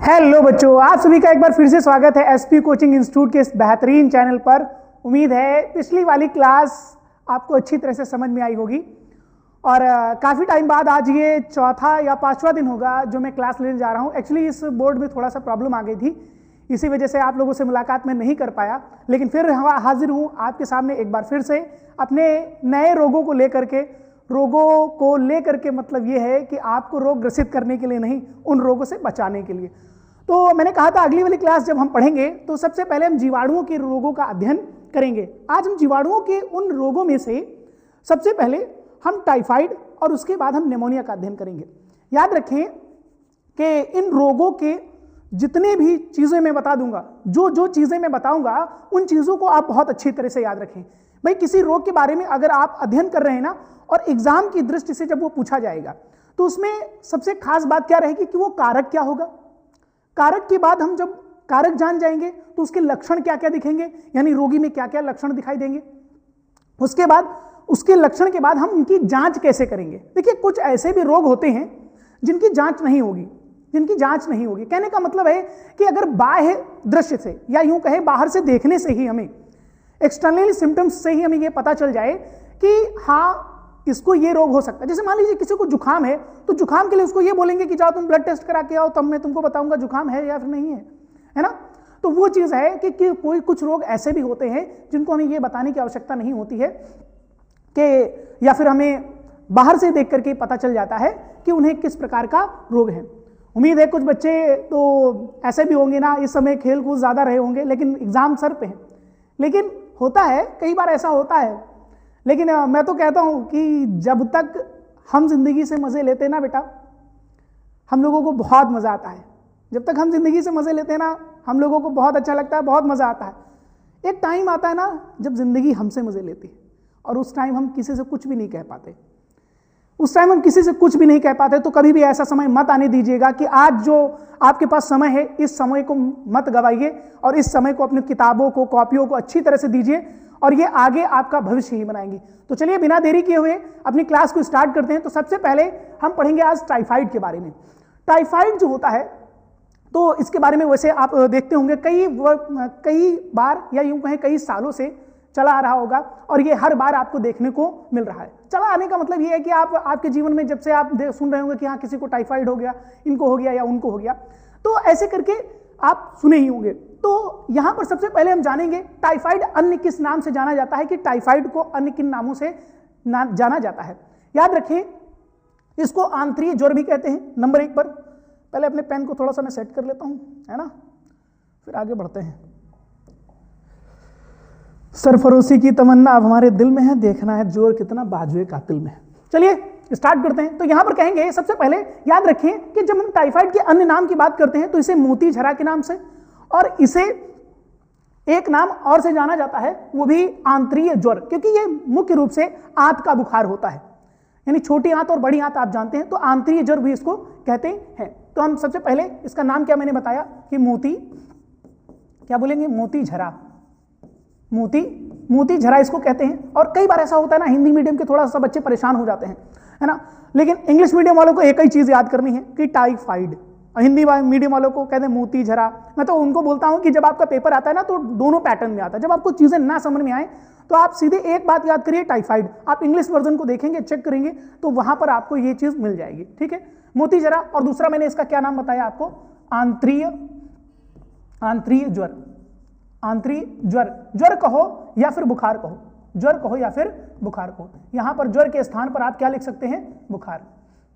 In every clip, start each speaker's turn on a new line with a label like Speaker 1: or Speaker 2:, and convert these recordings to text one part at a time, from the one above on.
Speaker 1: Hello बच्चों, आप सभी का एक बार फिर से स्वागत है एसपी कोचिंग इंस्टीट्यूट के इस बेहतरीन चैनल पर। उम्मीद है पिछली वाली क्लास आपको अच्छी तरह से समझ में आई होगी और काफ़ी टाइम बाद आज ये चौथा या पांचवा दिन होगा जो मैं क्लास लेने जा रहा हूँ। एक्चुअली इस बोर्ड में थोड़ा सा प्रॉब्लम आ गई थी, इसी वजह से आप लोगों से मुलाकात में नहीं कर पाया, लेकिन फिर हाजिर हूँ आपके सामने एक बार फिर से अपने नए रोगों को लेकर के मतलब ये है कि आपको रोग ग्रसित करने के लिए नहीं, उन रोगों से बचाने के लिए। तो मैंने कहा था अगली वाली क्लास जब हम पढ़ेंगे तो सबसे पहले हम जीवाणुओं के रोगों का अध्ययन करेंगे। आज हम जीवाणुओं के उन रोगों में से सबसे पहले हम टाइफाइड और उसके बाद हम निमोनिया का अध्ययन करेंगे। याद रखें कि इन रोगों के जितने भी चीज़ें मैं बता दूंगा, जो चीज़ें मैं बताऊंगा उन चीज़ों को आप बहुत अच्छी तरह से याद रखें। भाई किसी रोग के बारे में अगर आप अध्ययन कर रहे हैं ना और एग्जाम की दृष्टि से जब वो पूछा जाएगा तो उसमें सबसे खास बात क्या रहेगी कि वो कारक क्या होगा। कारक के बाद हम जब कारक जान जाएंगे तो उसके लक्षण क्या क्या दिखेंगे, यानी रोगी में क्या क्या लक्षण दिखाई देंगे। उसके बाद उसके लक्षण के बाद हम उनकी जांच कैसे करेंगे। देखिए कुछ ऐसे भी रोग होते हैं जिनकी जांच नहीं होगी, कहने का मतलब है कि अगर बाह्य दृश्य से या यूं कहे बाहर से देखने से ही हमें एक्सटर्नल सिम्टम्स से ही हमें यह पता चल जाए कि हाँ इसको ये रोग हो सकता है। जैसे मान लीजिए किसी को जुकाम है तो जुकाम के लिए उसको ये बोलेंगे कि जाओ तुम ब्लड टेस्ट करा के आओ, तब मैं तुमको बताऊंगा जुकाम है या फिर नहीं है ना। तो वो चीज है कि कोई कुछ रोग ऐसे भी होते हैं जिनको हमें ये बताने की आवश्यकता नहीं होती है कि, या फिर हमें बाहर से देख करके पता चल जाता है कि उन्हें किस प्रकार का रोग है। उम्मीद है कुछ बच्चे तो ऐसे भी होंगे ना, इस समय खेल कूद ज्यादा रहे होंगे लेकिन एग्जाम सर पे है। लेकिन होता है, कई बार ऐसा होता है, लेकिन मैं तो कहता हूं कि जब तक हम जिंदगी से मजे लेते हैं ना बेटा, हम लोगों को बहुत मजा आता है। जब तक हम जिंदगी से मजे लेते हैं ना, हम लोगों को बहुत अच्छा लगता है, बहुत मजा आता है। एक टाइम आता है ना जब जिंदगी हमसे मजे लेती है और उस टाइम हम किसी से कुछ भी नहीं कह पाते। तो कभी भी ऐसा समय मत आने दीजिएगा कि आज जो आपके पास समय है इस समय को मत गवाइए और इस समय को अपनी किताबों को, कॉपियों को अच्छी तरह से दीजिए और ये आगे आपका भविष्य ही बनाएंगी। तो चलिए बिना देरी किए हुए अपनी क्लास को स्टार्ट करते हैं। तो सबसे पहले हम पढ़ेंगे आज टाइफाइड के बारे में। टाइफाइड जो होता है तो इसके बारे में वैसे आप देखते होंगे कई बार या यूं कहें कई सालों से चला आ रहा होगा और ये हर बार आपको देखने को मिल रहा है। चला आने का मतलब ये है कि आपके जीवन में जब से आप सुन रहे होंगे कि हाँ किसी को टाइफाइड हो गया, इनको हो गया या उनको हो गया, तो ऐसे करके आप सुने ही होंगे। तो यहां पर सबसे पहले हम जानेंगे टाइफाइड अन्य किस नाम से जाना जाता है, कि टाइफाइड को अन्य किन नामों से जाना जाता है। याद रखें इसको आंतरिक ज्वर भी कहते हैं। नंबर 1 पर पहले अपने पेन को थोड़ा सा मैं सेट कर लेता हूं, है ना, फिर आगे बढ़ते हैं। सरफरोशी की तमन्ना अब हमारे दिल में है, देखना है जोर कितना बाजुए कातिल में है। चलिए स्टार्ट करते हैं। तो यहां पर कहेंगे सबसे पहले याद रखें कि जब हम टाइफाइड के अन्य नाम की बात करते हैं तो इसे मोती झरा के नाम से, और इसे एक नाम और से जाना जाता है, वो भी आंतरिक ज्वर, क्योंकि ये मुख्य रूप से आंत का बुखार होता है, यानी छोटी आंत और बड़ी आंत आप जानते हैं, तो आंतरिक ज्वर भी इसको कहते हैं। तो हम सबसे पहले इसका नाम क्या मैंने बताया कि मोती झरा, मोती झरा इसको कहते हैं। और कई बार ऐसा होता है ना, हिंदी मीडियम के थोड़ा सा बच्चे परेशान हो जाते हैं, है ना, लेकिन इंग्लिश मीडियम वालों को एक ही चीज याद करनी है कि टाइफाइड, और हिंदी मीडियम वालों को कहते हैं मोती झरा। मैं तो उनको बोलता हूं कि जब आपका पेपर आता है ना तो दोनों पैटर्न में आता है। जब आपको चीजें ना समझ में आए तो आप सीधे एक बात याद करिए टाइफाइड, आप इंग्लिश वर्जन को देखेंगे, चेक करेंगे तो वहां पर आपको ये चीज मिल जाएगी, ठीक है, मोती झरा। और दूसरा मैंने इसका क्या नाम बताया आपको, आंतरिक ज्वर कहो या फिर बुखार कहो, यहां पर ज्वर के स्थान पर आप क्या लिख सकते हैं, बुखार,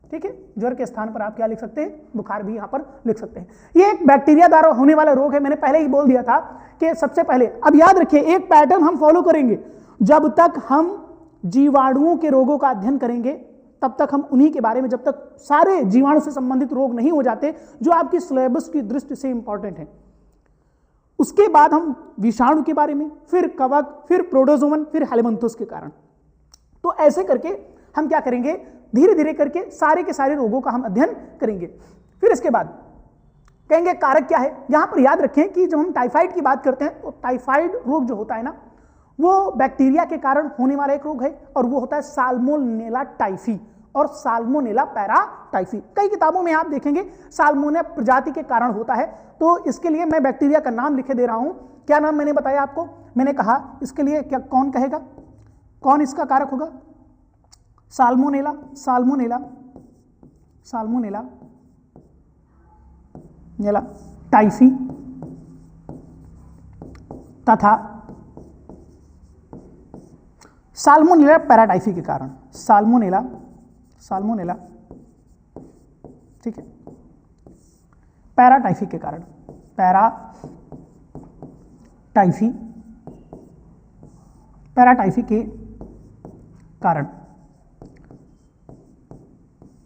Speaker 1: ठीक है, ज्वर के स्थान पर आप क्या लिख सकते हैं, बुखार भी यहां पर लिख सकते हैं। ये एक बैक्टीरिया द्वारा होने वाला रोग है, मैंने पहले ही बोल दिया था कि सबसे पहले, अब याद रखिए एक पैटर्न हम फॉलो करेंगे, जब तक हम जीवाणुओं के रोगों का अध्ययन करेंगे तब तक हम उन्हीं के बारे में, जब तक सारे जीवाणु से संबंधित रोग नहीं हो जाते जो आपकी सिलेबस की दृष्टि से इंपॉर्टेंट है, उसके बाद हम विषाणु के बारे में, फिर कवक, फिर प्रोटोजोवन, फिर हेलिमंथस के कारण। तो ऐसे करके हम क्या करेंगे, धीरे धीरे करके सारे के सारे रोगों का हम अध्ययन करेंगे। फिर इसके बाद कहेंगे कारक क्या है। यहां पर याद रखें कि जब हम टाइफाइड की बात करते हैं तो टाइफाइड रोग जो होता है ना, वो बैक्टीरिया के कारण होने वाला एक रोग है और वो होता है साल्मोनेला टाइफी, और साल्मोनेला पैराटाइफी। कई किताबों में आप देखेंगे साल्मोनेला प्रजाति के कारण होता है। तो इसके लिए मैं बैक्टीरिया का नाम लिखे दे रहा हूं। क्या नाम मैंने बताया आपको? मैंने कहा इसके लिए क्या कौन कहेगा, कौन इसका कारक होगा? साल्मोनेला, साल्मोनेला, साल्मोनेला नेला टाइफी तथा साल्मोनेला पैराटाइफी के कारण, साल्मोनेला, साल्मोनेला, ठीक है, पैराटाइफी के कारण, पैराटाइफी, पैराटाइफी के कारण,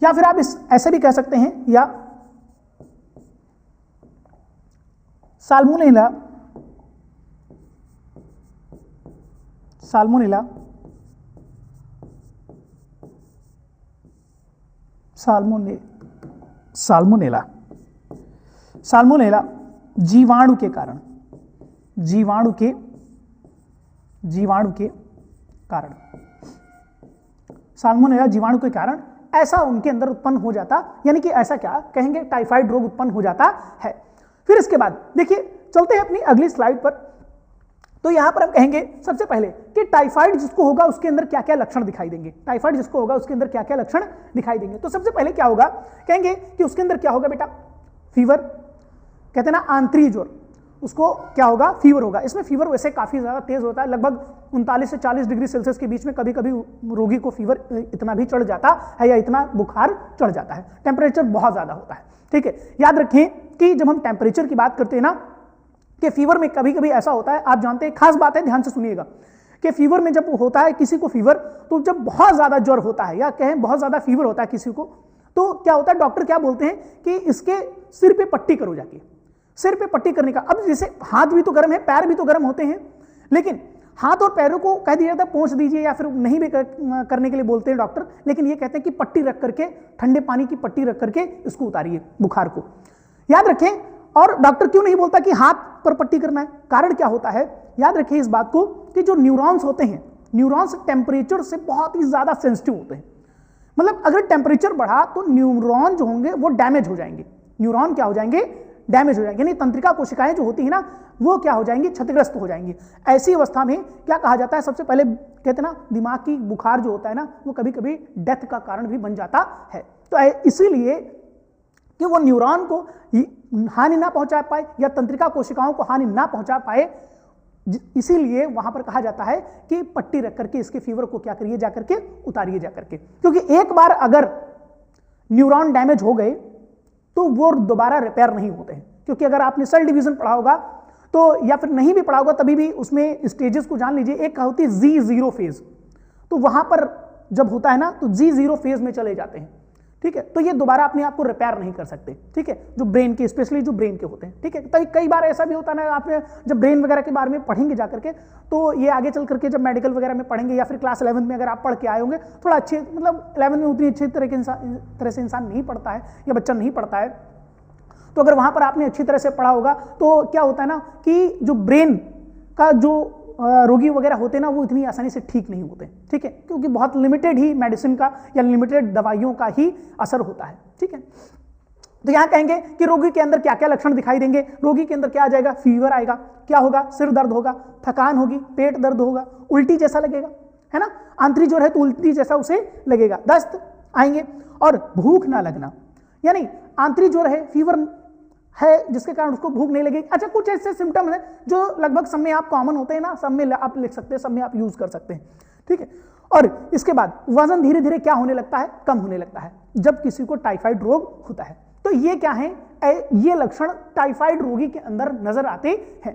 Speaker 1: या फिर आप इस ऐसे भी कह सकते हैं, या साल्मोनेला, साल्मोनेला, साल्मोनेला, साल्मोनेला जीवाणु के कारण, जीवाणु के कारण, साल्मोनेला जीवाणु के कारण ऐसा उनके अंदर उत्पन्न हो जाता, यानी कि ऐसा क्या कहेंगे, टाइफाइड रोग उत्पन्न हो जाता है। फिर इसके बाद देखिए चलते हैं अपनी अगली स्लाइड पर। तो यहां पर हम कहेंगे सबसे पहले कि टाइफाइड जिसको होगा उसके अंदर क्या क्या लक्षण दिखाई देंगे, टाइफाइड जिसको होगा उसके अंदर क्या क्या लक्षण दिखाई देंगे। तो सबसे पहले क्या होगा, कहेंगे कि उसके अंदर क्या होगा बेटा, फीवर, कहते हैं ना आंतरिक ज्वर, उसको क्या होगा, फीवर होगा। इसमें फीवर वैसे काफी ज्यादा तेज होता है, लगभग 39 से 40 डिग्री सेल्सियस के बीच में कभी कभी रोगी को फीवर इतना भी चढ़ जाता है, या इतना बुखार चढ़ जाता है, टेम्परेचर बहुत ज्यादा होता है। ठीक है, याद रखें कि जब हम टेम्परेचर की बात करते हैं ना, कि फीवर में कभी कभी ऐसा होता है, आप जानते हैं, खास बात है, ध्यान से सुनिएगा, कि फीवर में जब होता है किसी को फीवर, तो जब बहुत ज्यादा ज्वर होता है या कहें बहुत ज्यादा फीवर होता है किसी को, तो क्या होता है, डॉक्टर क्या बोलते हैं कि इसके सिर पे पट्टी करो जाके, सिर पे पट्टी करने का। अब जैसे हाथ भी तो गर्म है, पैर भी तो गर्म होते हैं, लेकिन हाथ और पैरों को कह दिया जाता है पोंछ दीजिए, या फिर नहीं भी करने के लिए बोलते हैं डॉक्टर, लेकिन ये कहते हैं कि पट्टी रख करके, ठंडे पानी की पट्टी रख करके इसको उतारिए बुखार को, याद रखें। और डॉक्टर क्यों नहीं बोलता कि हाथ पर पट्टी करना है, कारण क्या होता है, याद रखें इस बात को कि जो न्यूरॉन्स होते हैं, न्यूरॉन्स टेम्परेचर से बहुत ही ज्यादा सेंसिटिव होते हैं। मतलब अगर टेम्परेचर बढ़ा तो न्यूरॉन जो होंगे वो डैमेज हो जाएंगे, न्यूरॉन क्या हो जाएंगे, डैमेज हो जाएंगे, यानी तंत्रिका कोशिकाएं जो होती है ना वो क्या हो जाएंगी, क्षतिग्रस्त हो जाएंगी। ऐसी अवस्था में क्या कहा जाता है, सबसे पहले कहते हैं ना दिमाग की बुखार जो होता है ना वो कभी कभी डेथ का कारण भी बन जाता है। तो इसीलिए कि वो न्यूरॉन को हानि ना पहुंचा पाए या तंत्रिका कोशिकाओं को हानि ना पहुंचा पाए, इसीलिए वहां पर कहा जाता है कि पट्टी रख करके इसके फीवर को क्या करिए, जाकर के उतारिए जाकर के, क्योंकि एक बार अगर न्यूरॉन डैमेज हो गए तो वो दोबारा रिपेयर नहीं होते हैं। क्योंकि अगर आपने सेल डिवीजन पढ़ा होगा तो, या फिर नहीं भी पढ़ा होगा तभी भी उसमें स्टेजेस को जान लीजिए। एक होती है G0 फेज, तो वहां पर जब होता है ना तो G0 फेज में चले जाते हैं, ठीक है, तो ये दोबारा अपने आप को रिपेयर नहीं कर सकते, ठीक है, जो ब्रेन के, स्पेशली जो ब्रेन के होते हैं, ठीक है। तो कई बार ऐसा भी होता है ना, आपने जब ब्रेन वगैरह के बारे में पढ़ेंगे जाकर के, तो ये आगे चल करके जब मेडिकल वगैरह में पढ़ेंगे या फिर क्लास 11 में अगर आप पढ़ के आए होंगे, थोड़ा अच्छे, मतलब 11 में उतनी अच्छी तरह से इंसान नहीं पढ़ता है या बच्चा नहीं पढ़ता है, तो अगर वहां पर आपने अच्छी तरह से पढ़ा होगा तो क्या होता है ना कि जो ब्रेन का जो रोगी वगैरह होते हैं ना वो इतनी आसानी से ठीक नहीं होते, ठीक है, क्योंकि बहुत लिमिटेड ही मेडिसिन का या लिमिटेड दवाइयों का ही असर होता है, ठीक है। तो यहां कहेंगे कि रोगी के अंदर क्या क्या लक्षण दिखाई देंगे, रोगी के अंदर क्या आ जाएगा, फीवर आएगा, क्या होगा, सिर दर्द होगा, थकान होगी, पेट दर्द होगा, उल्टी जैसा लगेगा, है ना, आंतरिक ज्वर है तो उल्टी जैसा उसे लगेगा, दस्त आएंगे और भूख ना लगना, यानी आंतरिक ज्वर है, फीवर है जिसके कारण उसको भूख नहीं लगेगी। अच्छा, कुछ ऐसे सिम्टम है जो लगभग सब में आप कॉमन होते हैं ना, सब में आप लिख सकते हैं, सब में आप यूज कर सकते हैं, ठीक है। और इसके बाद वजन धीरे धीरे क्या होने लगता है, कम होने लगता है जब किसी को टाइफाइड रोग होता है। तो ये क्या है, ये लक्षण टाइफाइड रोगी के अंदर नजर आते हैं।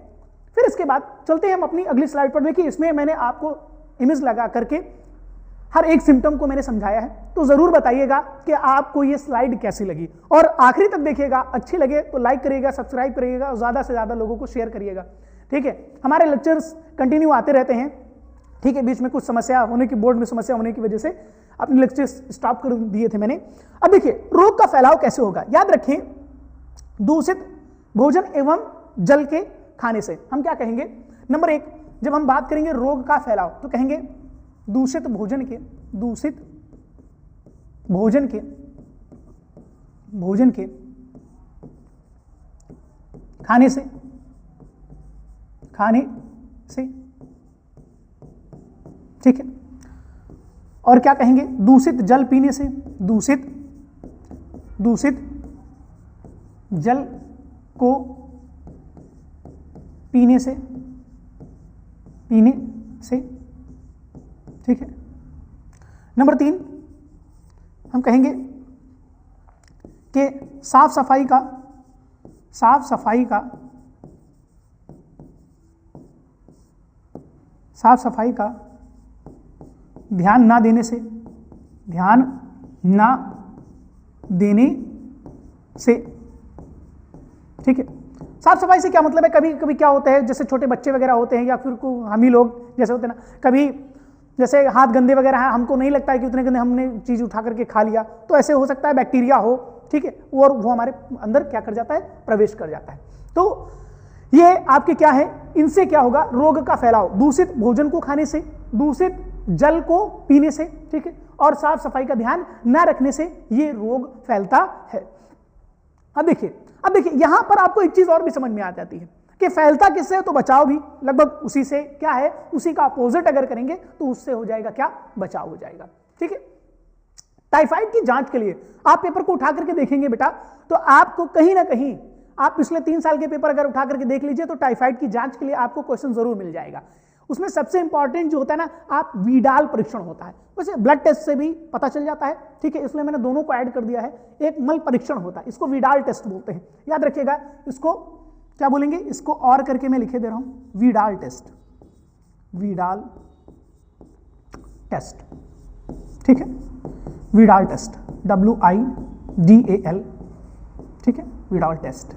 Speaker 1: फिर इसके बाद चलते हैं हम अपनी अगली स्लाइड पर। देखिए इसमें मैंने आपको इमेज लगा करके हर एक सिम्टम को मैंने समझाया है, तो जरूर बताइएगा कि आपको ये स्लाइड कैसी लगी, और आखिरी तक देखिएगा, अच्छी लगे तो लाइक करिएगा, सब्सक्राइब करिएगा और ज्यादा से ज्यादा लोगों को शेयर करिएगा, ठीक है। हमारे लेक्चर्स कंटिन्यू आते रहते हैं, ठीक है, बीच में कुछ समस्या होने की, बोर्ड में समस्या होने की वजह से अपने लेक्चर्स स्टॉप कर दिए थे मैंने। अब देखिए रोग का फैलाव कैसे होगा, याद रखें दूषित भोजन एवं जल के खाने से। हम क्या कहेंगे, नंबर 1 जब हम बात करेंगे रोग का फैलाव तो कहेंगे दूषित भोजन के, दूषित भोजन के खाने से ठीक है। और क्या कहेंगे, दूषित जल पीने से, दूषित जल को पीने से ठीक है। नंबर 3 हम कहेंगे कि साफ सफाई का ध्यान ना देने से ठीक है। साफ सफाई से क्या मतलब है, कभी कभी क्या होता है, जैसे छोटे बच्चे वगैरह होते हैं या फिर हम ही लोग जैसे होते हैं ना, कभी जैसे हाथ गंदे वगैरह हैं, हमको नहीं लगता है कि उतने गंदे हमने चीज उठा करके खा लिया, तो ऐसे हो सकता है बैक्टीरिया हो, ठीक है, और वो हमारे अंदर क्या कर जाता है, प्रवेश कर जाता है। तो ये आपके क्या है, इनसे क्या होगा, रोग का फैलाव, दूषित भोजन को खाने से, दूषित जल को पीने से, ठीक है, और साफ सफाई का ध्यान न रखने से ये रोग फैलता है। अब देखिए यहां पर आपको एक चीज और भी समझ में आ जाती है कि फैलता किससे है, तो बचाव भी लगभग उसी से क्या है, उसी का अपोजिट अगर करेंगे तो उससे हो जाएगा क्या, बचाव हो जाएगा। ठीक है। टाइफाइड की जांच के लिए आप पेपर को उठा करके देखेंगे बेटा, तो आपको कहीं ना कहीं, आप पिछले 3 साल के पेपर अगर उठा करके देख लीजिए तो टाइफाइड की जांच के लिए आपको क्वेश्चन जरूर मिल जाएगा। उसमें सबसे इंपॉर्टेंट जो होता है ना, आप वीडाल परीक्षण होता है, वैसे ब्लड टेस्ट से भी पता चल जाता है, ठीक है, इसलिए मैंने दोनों को ऐड कर दिया है। एक मल परीक्षण होता है, इसको वीडाल टेस्ट बोलते हैं, याद रखिएगा। इसको क्या बोलेंगे, इसको और करके मैं लिखे दे रहा हूं, वीडाल टेस्ट, वीडाल टेस्ट, ठीक है, वीडाल टेस्ट, WIDAL, ठीक है, वीडाल टेस्ट।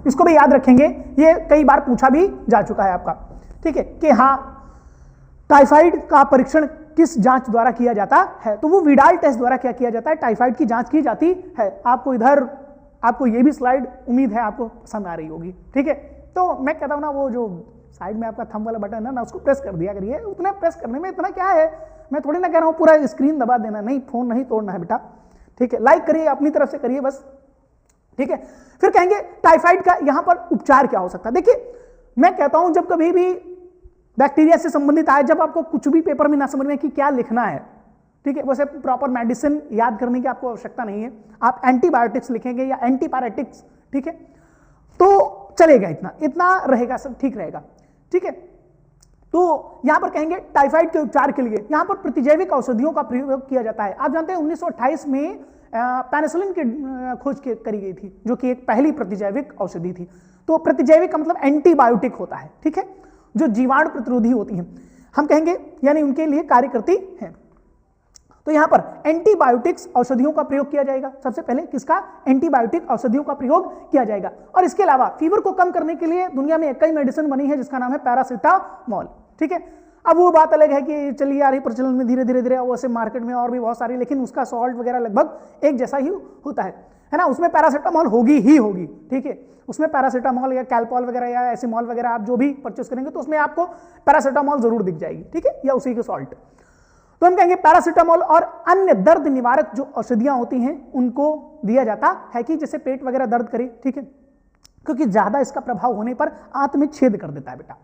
Speaker 1: इसको भी याद रखेंगे, ये कई बार पूछा भी जा चुका है आपका, ठीक है, कि हाँ टाइफाइड का परीक्षण किस जांच द्वारा किया जाता है, तो वो वीडाल टेस्ट द्वारा क्या किया जाता है, टाइफाइड की जांच की जाती है। आपको इधर, आपको ये भी स्लाइड उम्मीद है आपको पसंद आ रही होगी, ठीक है। तो मैं कहता हूं ना, वो जो साइड में आपका थंब वाला बटन है ना, उसको प्रेस कर दिया करिए, उतना प्रेस करने में इतना क्या है, मैं थोड़ी ना कह रहा हूं पूरा स्क्रीन दबा देना, नहीं, फोन नहीं तोड़ना है बेटा, ठीक है। लाइक करिए, अपनी तरफ से करिए बस, ठीक है। फिर कहेंगे टाइफाइड का यहां पर उपचार क्या हो सकता है। देखिए मैं कहता हूं, जब कभी भी बैक्टीरिया से संबंधित आए, जब आपको कुछ भी पेपर में ना समझ में कि क्या लिखना है, ठीक है, वैसे प्रॉपर मेडिसिन याद करने की आपको आवश्यकता नहीं है, आप एंटीबायोटिक्स लिखेंगे या एंटीपायरेटिक्स, ठीक है, तो चलेगा, इतना रहेगा, सब ठीक रहेगा, ठीक है। तो यहां पर कहेंगे टाइफाइड के उपचार के लिए यहां पर प्रतिजैविक औषधियों का प्रयोग किया जाता है। आप जानते हैं 1928 में पेनिसिलिन की खोज करी गई थी, जो कि एक पहली प्रतिजैविक औषधि थी। तो प्रतिजैविक का मतलब एंटीबायोटिक होता है, ठीक है, जो जीवाणु प्रतिरोधी होती हैं, हम कहेंगे, यानी उनके लिए कार्य करती हैं। तो यहां पर एंटीबायोटिक्स औषधियों का प्रयोग किया जाएगा। सबसे पहले किसका, एंटीबायोटिक औषधियों का प्रयोग किया जाएगा। और इसके अलावा फीवर को कम करने के लिए दुनिया में एक ही मेडिसिन बनी है जिसका नाम है पैरासिटामोल, ठीक है। अब वो बात अलग है कि चलिए आ रही प्रचलन में धीरे धीरे वैसे मार्केट में और भी बहुत सारी, लेकिन उसका सॉल्ट वगैरह लगभग एक जैसा ही होता है ना, उसमें पैरासिटामोल होगी ही होगी, ठीक है। उसमें पैरासिटामोल या कैल्पॉल वगैरह या एसिमॉल वगैरह आप जो भी परचेस करेंगे तो उसमें आपको पैरासिटामोल जरूर दिख जाएगी, ठीक है, या उसी के सॉल्ट। तो हम कहेंगे पैरासिटामोल और अन्य दर्द निवारक जो औषधियां होती हैं उनको दिया जाता है, कि जैसे पेट वगैरह दर्द करे, ठीक है, क्योंकि ज्यादा इसका प्रभाव होने पर आंत में छेद कर देता है बेटा,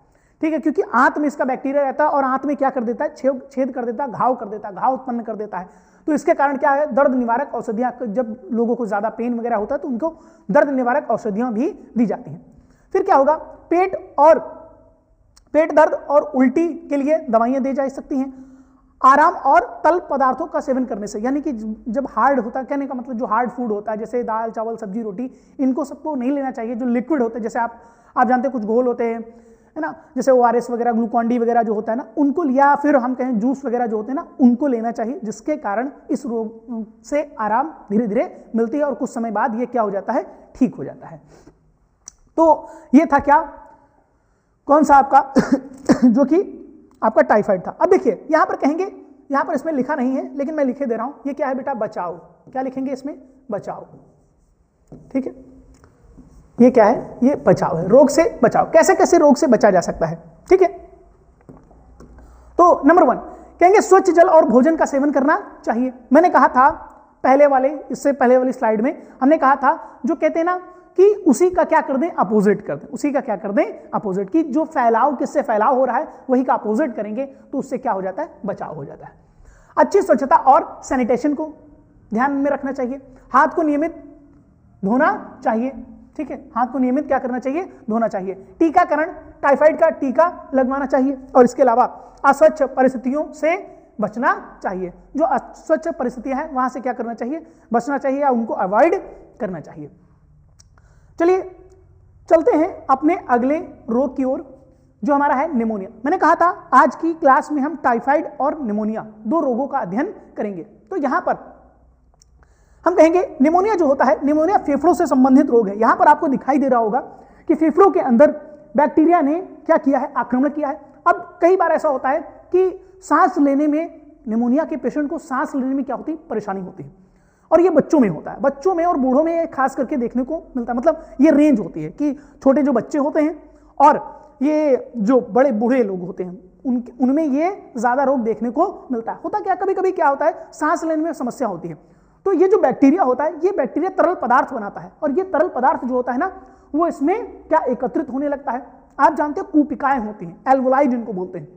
Speaker 1: ठीक है, क्योंकि आंत में इसका बैक्टीरिया रहता है और आंत में क्या कर देता है, छेद कर देता है, घाव कर देता है, घाव उत्पन्न कर देता है। तो इसके कारण क्या है, दर्द निवारक औषधियां, जब लोगों को ज्यादा पेन वगैरह होता है तो उनको दर्द निवारक औषधियां भी दी जाती हैं। फिर क्या होगा, पेट दर्द और उल्टी के लिए दवाइयां दी जा सकती हैं। आराम और तल पदार्थों का सेवन करने से, यानी कि जब हार्ड होता है, कहने का मतलब जो हार्ड फूड होता है, जैसे दाल चावल सब्जी रोटी, इनको सबको नहीं लेना चाहिए। जो लिक्विड होते हैं, जैसे आप जानते हैं कुछ घोल होते हैं, है ना, जैसे ORS वगैरह, ग्लूकॉन-डी वगैरह जो होता है ना, उनको लिया, फिर हम कहें जूस वगैरह जो होते हैं ना, उनको लेना चाहिए, जिसके कारण इस रोग से आराम धीरे धीरे मिलती है और कुछ समय बाद ये क्या हो जाता है, ठीक हो जाता है। तो ये था क्या, कौन सा आपका जो कि आपका टाइफाइड था। अब देखिए यहां पर कहेंगे, यहां पर इसमें लिखा नहीं है लेकिन मैं लिखे दे रहा हूं, ये क्या है बेटा, बचाव। क्या लिखेंगे इसमें, बचाव, ठीक है, ये क्या है, ये बचाव है, रोग से बचाव। कैसे कैसे रोग से बचा जा सकता है, ठीक है। तो नंबर 1, कहेंगे स्वच्छ जल और भोजन का सेवन करना चाहिए। मैंने कहा था इससे पहले वाली स्लाइड में हमने कहा था, जो कहते हैं ना कि उसी का क्या कर दें, अपोजिट कर दें, उसी का क्या कर दें, अपोजिट, की जो फैलाव, किससे फैलाव हो रहा है वही का अपोजिट करेंगे तो उससे क्या हो जाता है, बचाव हो जाता है। अच्छी स्वच्छता और सैनिटेशन को ध्यान में रखना चाहिए। हाथ को नियमित धोना चाहिए, ठीक है, हाथ को नियमित क्या करना चाहिए, धोना चाहिए। टीकाकरण, टाइफाइड का टीका लगवाना चाहिए और इसके अलावा अस्वच्छ परिस्थितियों से बचना चाहिए। जो अस्वच्छ परिस्थितियां हैं वहां से क्या करना चाहिए, बचना चाहिए या उनको अवॉइड करना चाहिए। चलिए चलते हैं अपने अगले रोग की ओर, जो हमारा है निमोनिया। मैंने कहा था आज की क्लास में हम टाइफाइड और निमोनिया दो रोगों का अध्ययन करेंगे। तो यहां पर हम कहेंगे निमोनिया जो होता है, निमोनिया फेफड़ों से संबंधित रोग है। यहां पर आपको दिखाई दे रहा होगा कि फेफड़ों के अंदर बैक्टीरिया ने क्या किया है, आक्रमण किया है। अब कई बार ऐसा होता है कि सांस लेने में, निमोनिया के पेशेंट को सांस लेने में क्या होती है, परेशानी होती है, और ये बच्चों में होता है, बच्चों में और बूढ़ों में खास करके देखने को मिलता है। मतलब ये रेंज होती है कि छोटे जो बच्चे होते हैं और ये जो बड़े बूढ़े लोग होते हैं उनमें ये ज्यादा रोग देखने को मिलता है। होता क्या, कभी कभी क्या होता है, सांस लेने में समस्या होती है, तो ये जो बैक्टीरिया होता है, ये बैक्टीरिया तरल पदार्थ बनाता है, और ये तरल पदार्थ जो होता है ना, वो इसमें क्या एकत्रित होने लगता है। आप जानते हो कूपिकाएं होती हैं, एल्वोलाई जिनको बोलते हैं।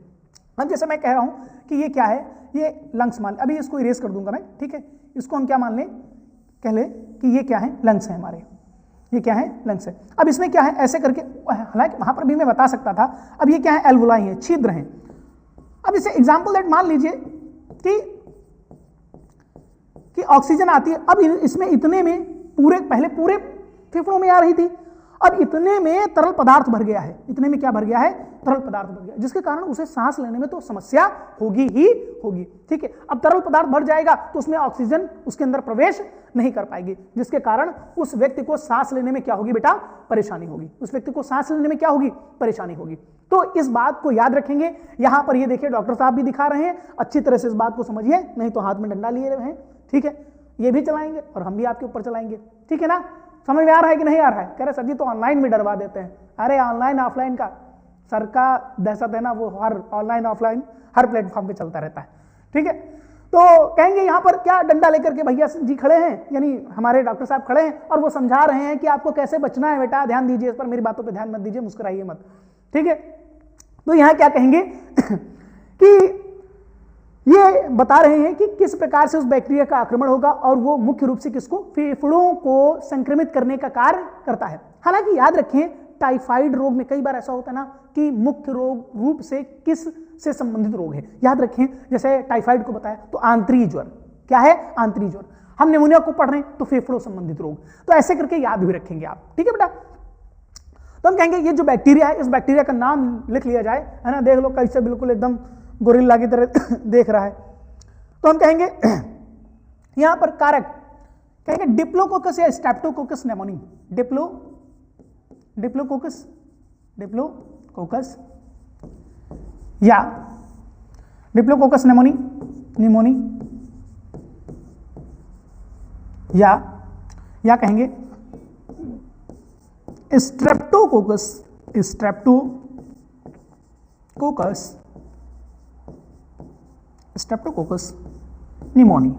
Speaker 1: अब जैसे मैं कह रहा हूं कि ये क्या है, ये लंग्स मान, अभी इसको इरेज कर दूंगा मैं, ठीक है, इसको हम क्या मान लें, कह ले कि ये क्या है, लंग्स है हमारे, ये क्या है, लंग्स है। अब इसमें क्या है, ऐसे करके, हालांकि वहां पर भी मैं बता सकता था, अब ये क्या है, एल्वोलाई है, छिद्र हैं। अब इसे एग्जाम्पल दैट मान लीजिए कि ऑक्सीजन आती है, अब इसमें इतने में पहले पूरे फेफड़ों में आ रही थी, अब इतने में तरल पदार्थ भर गया है, इतने में क्या भर गया है, तरल पदार्थ भर गया, जिसके कारण उसे सांस लेने में तो समस्या होगी ही होगी, ठीक है। अब तरल पदार्थ भर जाएगा तो उसमें ऑक्सीजन उसके अंदर प्रवेश नहीं कर पाएगी, जिसके कारण उस व्यक्ति को सांस लेने में क्या होगी बेटा, परेशानी होगी, उस व्यक्ति को सांस लेने में क्या होगी, परेशानी होगी। तो इस बात को याद रखेंगे। यहां पर ये देखिए डॉक्टर साहब भी दिखा रहे हैं, अच्छी तरह से इस बात को समझिए, नहीं तो हाथ में डंडा लिए रहे हैं, ठीक है, ये भी चलाएंगे और हम भी आपके ऊपर चलाएंगे, ठीक है ना। समझ में आ रहा है कि नहीं आ रहा है? कह रहे सर जी तो ऑनलाइन में डरवा देते हैं। अरे ऑनलाइन ऑफलाइन का सर का दहशत है ना, वो हर ऑनलाइन ऑफलाइन हर प्लेटफॉर्म पे चलता रहता है, ठीक है। तो कहेंगे यहाँ पर क्या, डंडा लेकर के भैया जी खड़े हैं, यानी हमारे डॉक्टर साहब खड़े हैं और वो समझा रहे हैं कि आपको कैसे बचना है बेटा, ध्यान दीजिए इस पर, मेरी बातों पर ध्यान मत दीजिए, मुस्कुराइए मत, ठीक है। तो यहाँ क्या कहेंगे कि ये बता रहे हैं कि किस प्रकार से उस बैक्टीरिया का आक्रमण होगा और वो मुख्य रूप से किसको, फेफड़ों को संक्रमित करने का कार्य करता है। हालांकि याद रखें टाइफाइड रोग में कई बार ऐसा होता है ना कि मुख्य रोग रूप से किस से संबंधित रोग है, याद रखें। जैसे टाइफाइड को बताया तो आंतरिक ज्वर, क्या है, आंतरिक ज्वर। हम निमोनिया को पढ़ रहे हैं तो फेफड़ों संबंधित रोग, तो ऐसे करके याद भी रखेंगे आप, ठीक है बेटा। तो हम कहेंगे ये जो बैक्टीरिया है, इस बैक्टीरिया का नाम लिख लिया जाए, है ना, देख लो कैसे बिल्कुल एकदम गोरिल्ला की तरह देख रहा है। तो हम कहेंगे यहां पर कारक कहेंगे डिप्लोकोकस या स्ट्रेप्टोकोकस निमोनी, डिप्लोकोकस या डिप्लोकोकस निमोनी या कहेंगे स्ट्रेप्टोकोकस निमोनी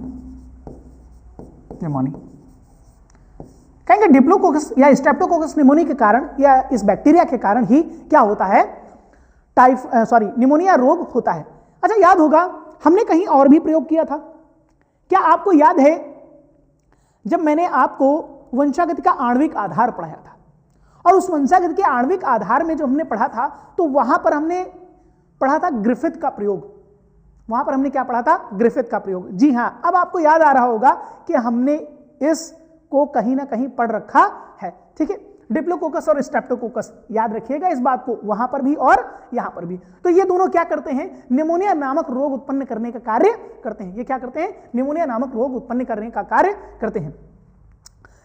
Speaker 1: कहेंगे। डिप्लोकोकस या स्ट्रेप्टोकोकस निमोनी के कारण या इस बैक्टीरिया के कारण ही क्या होता है, निमोनिया रोग होता है। अच्छा याद होगा हमने कहीं और भी प्रयोग किया था, क्या आपको याद है जब मैंने आपको वंशागति का आणविक आधार पढ़ाया था, और उस वंशागति के आणविक आधार में जो हमने पढ़ा था तो वहां पर हमने पढ़ा था ग्रिफिथ का प्रयोग, वहां पर हमने क्या पढ़ा था, ग्रिफिथ का प्रयोग। जी हां, अब आपको याद आ रहा होगा कि हमने इसको कहीं ना कहीं पढ़ रखा है, ठीक है। डिप्लोकोकस और स्ट्रेप्टोकोकस, याद रखिएगा इस बात को, वहां पर भी और यहां पर भी। तो ये दोनों क्या करते हैं, निमोनिया नामक रोग उत्पन्न करने का कार्य करते हैं। ये क्या करते हैं, निमोनिया नामक रोग उत्पन्न करने का कार्य करते हैं।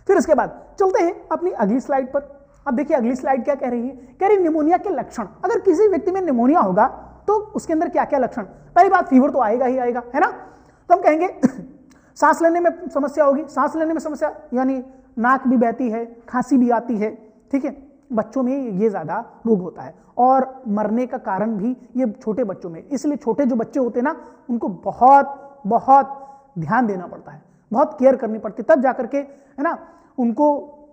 Speaker 1: फिर इसके बाद चलते हैं अपनी अगली स्लाइड पर। अब देखिए अगली स्लाइड क्या कह रही है, कह रही निमोनिया के लक्षण। अगर किसी व्यक्ति में निमोनिया होगा तो उसके अंदर क्या क्या लक्षण, पहली बात फीवर तो आएगा ही आएगा, है ना। तो हम कहेंगे सांस लेने में समस्या होगी, सांस लेने में समस्या यानी नाक भी बहती है, खांसी भी आती है, ठीक है, बच्चों में ये ज़्यादा रोग होता है और मरने का कारण भी ये छोटे बच्चों में, इसलिए छोटे जो बच्चे होते हैं ना उनको बहुत बहुत ध्यान देना पड़ता है, बहुत केयर करनी पड़ती है, तब जाकर के है ना उनको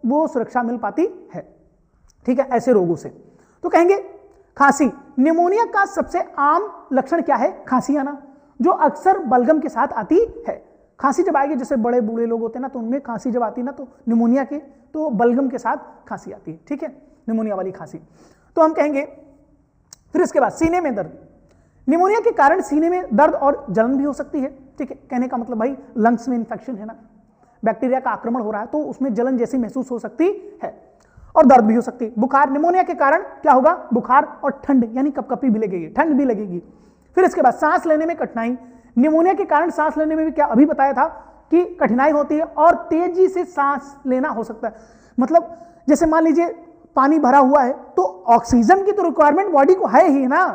Speaker 1: वो सुरक्षा मिल पाती है। ठीक है, ऐसे रोगों से। तो कहेंगे खांसी, निमोनिया का सबसे आम लक्षण क्या है? खांसी आना, जो अक्सर बलगम के साथ आती है। खांसी जब आएगी, जैसे बड़े बूढ़े लोग होते हैं ना तो उनमें खांसी जब आती है ना तो निमोनिया के तो बलगम के साथ खांसी आती है। ठीक है, निमोनिया वाली खांसी। तो हम कहेंगे फिर इसके बाद सीने में दर्द, निमोनिया के कारण सीने में दर्द और जलन भी हो सकती है। ठीक है, कहने का मतलब भाई लंग्स में इंफेक्शन है ना, बैक्टीरिया का आक्रमण हो रहा है तो उसमें जलन जैसी महसूस हो सकती है और दर्द भी हो सकती है। बुखार, निमोनिया के कारण क्या होगा? बुखार और ठंड यानी कपकपी भी लगेगी, ठंड भी लगेगी। फिर इसके बाद सांस लेने में कठिनाई, निमोनिया के कारण सांस लेने में भी क्या अभी बताया था कि कठिनाई होती है और तेजी से सांस लेना हो सकता है। मतलब जैसे मान लीजिए पानी भरा हुआ है तो ऑक्सीजन की तो रिक्वायरमेंट बॉडी को है ही ना,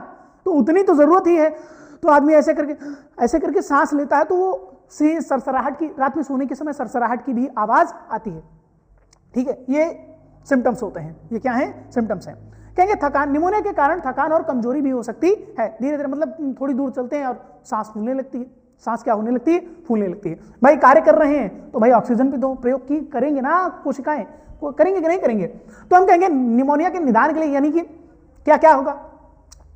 Speaker 1: तो उतनी तो जरूरत ही है। तो आदमी ऐसे करके सांस लेता है तो वो से सरसराहट की, रात में सोने के समय सरसराहट की भी आवाज आती है। ठीक है, ये सिम्टम्स होते हैं। ये क्या है? सिम्टम्स हैं। कहेंगे थकान, निमोनिया के कारण थकान और कमजोरी भी हो सकती है। धीरे धीरे मतलब थोड़ी दूर चलते हैं और सांस फूलने लगती है। सांस क्या होने लगती है? फूलने लगती है। भाई कार्य कर रहे हैं तो भाई ऑक्सीजन पे तो प्रयोग की करेंगे ना कोशिकाएं, करेंगे कि नहीं करेंगे? तो हम कहेंगे निमोनिया के निदान के लिए यानी कि क्या क्या होगा,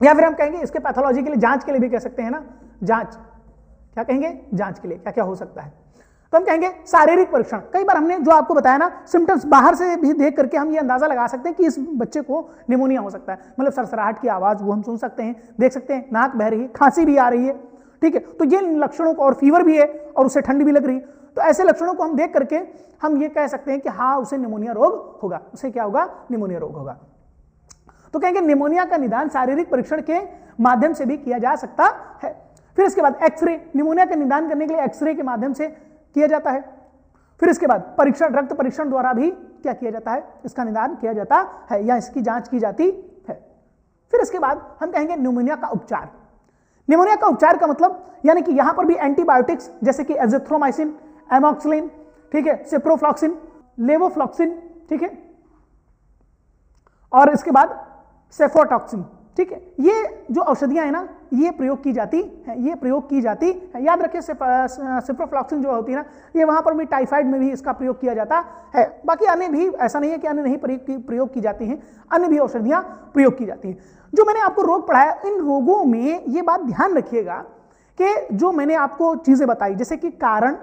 Speaker 1: या फिर हम कहेंगे इसके पैथोलॉजी के लिए, जांच के लिए भी कह सकते हैं ना, जांच, क्या कहेंगे? जांच के लिए क्या क्या हो सकता है। तो हम कहेंगे शारीरिक परीक्षण। कई बार हमने जो आपको बताया ना सिम्टम्स बाहर से भी देख करके हम ये अंदाजा लगा सकते हैं कि इस बच्चे को निमोनिया हो सकता है। मतलब सरसराहट की आवाज वो हम सुन सकते हैं, देख सकते हैं, नाक बह रही है, खांसी भी आ रही है। ठीक है, तो ये लक्षणों को, और फीवर भी है और उसे ठंड भी लग रही है, तो ऐसे लक्षणों को हम देख करके हम ये कह सकते हैं कि हाँ उसे निमोनिया रोग होगा। उसे क्या होगा? निमोनिया रोग होगा। तो कहेंगे निमोनिया का निदान शारीरिक परीक्षण के माध्यम से भी किया जा सकता है। फिर इसके बाद एक्सरे, निमोनिया का निदान करने के लिए एक्सरे के माध्यम से किया जाता है। फिर इसके बाद परीक्षण, रक्त परीक्षण द्वारा भी क्या किया जाता है? इसका निदान किया जाता है या इसकी जांच की जाती है। फिर इसके बाद हम कहेंगे निमोनिया का उपचार। निमोनिया का उपचार का मतलब यानी कि यहां पर भी एंटीबायोटिक्स जैसे कि एजिथ्रोमाइसिन, एमॉक्सिलिन, ठीक है, सिप्रोफ्लॉक्सिन, लेवोफ्लॉक्सिन, ठीक है, और इसके बाद सेफोटॉक्सिन। ठीक है, ये जो औषधियां हैं ना ये प्रयोग की जाती है, ये प्रयोग की जाती है। याद रखिए सिप्रोफ्लॉक्सिन जो होती है ना ये वहां पर भी टाइफाइड में भी इसका प्रयोग किया जाता है। बाकी अन्य भी, ऐसा नहीं है कि अन्य नहीं प्रयोग की जाती हैं, अन्य भी औषधियां प्रयोग की जाती हैं। जो मैंने आपको रोग पढ़ाया, इन रोगों में ये बात ध्यान रखिएगा कि जो मैंने आपको चीजें बताई जैसे कि कारण,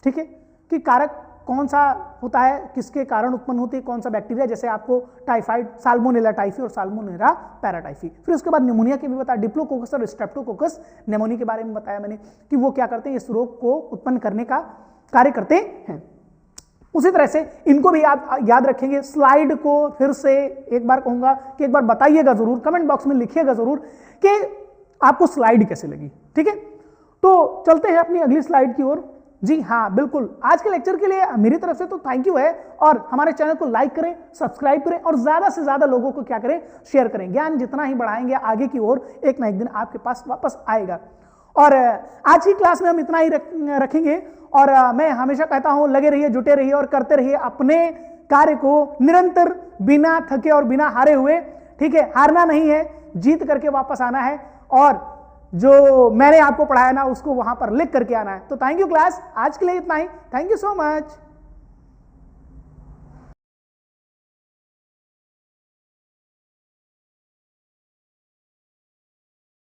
Speaker 1: ठीक है, कि कारक कौन सा होता है, किसके कारण उत्पन्न होती है, कौन सा बैक्टीरिया, जैसे आपको टाइफाइड, साल्मोनेला टाइफी और साल्मोनेला पैराटाइफी। फिर उसके बाद निमोनिया के भी बताया, डिप्लोकोकस और स्ट्रेप्टोकोकस निमोनिया के बारे में बताया मैंने कि वो क्या करते हैं, इस रोग को उत्पन्न करने का कार्य करते हैं। उसी तरह से इनको भी आप याद रखेंगे। स्लाइड को फिर से एक बार कहूंगा कि एक बार बताइएगा जरूर, कमेंट बॉक्स में लिखिएगा जरूर कि आपको स्लाइड कैसे लगी। ठीक है, तो चलते हैं अपनी अगली स्लाइड की ओर। जी हाँ बिल्कुल, आज के लेक्चर के लिए मेरी तरफ से तो थैंक यू है, और हमारे चैनल को लाइक करें, सब्सक्राइब करें और ज्यादा से ज्यादा लोगों को क्या करें, शेयर करें। ज्ञान जितना ही बढ़ाएंगे आगे की ओर एक ना एक दिन आपके पास वापस आएगा। और आज की क्लास में हम इतना ही रखेंगे, और मैं हमेशा कहता हूं लगे रहिए, जुटे रहिए और करते रहिए अपने कार्य को निरंतर, बिना थके और बिना हारे हुए। ठीक है, हारना नहीं है, जीत करके वापस आना है, और जो मैंने आपको पढ़ाया ना उसको वहां पर लिख करके आना है। तो थैंक यू क्लास, आज के लिए इतना ही। Thank you so much.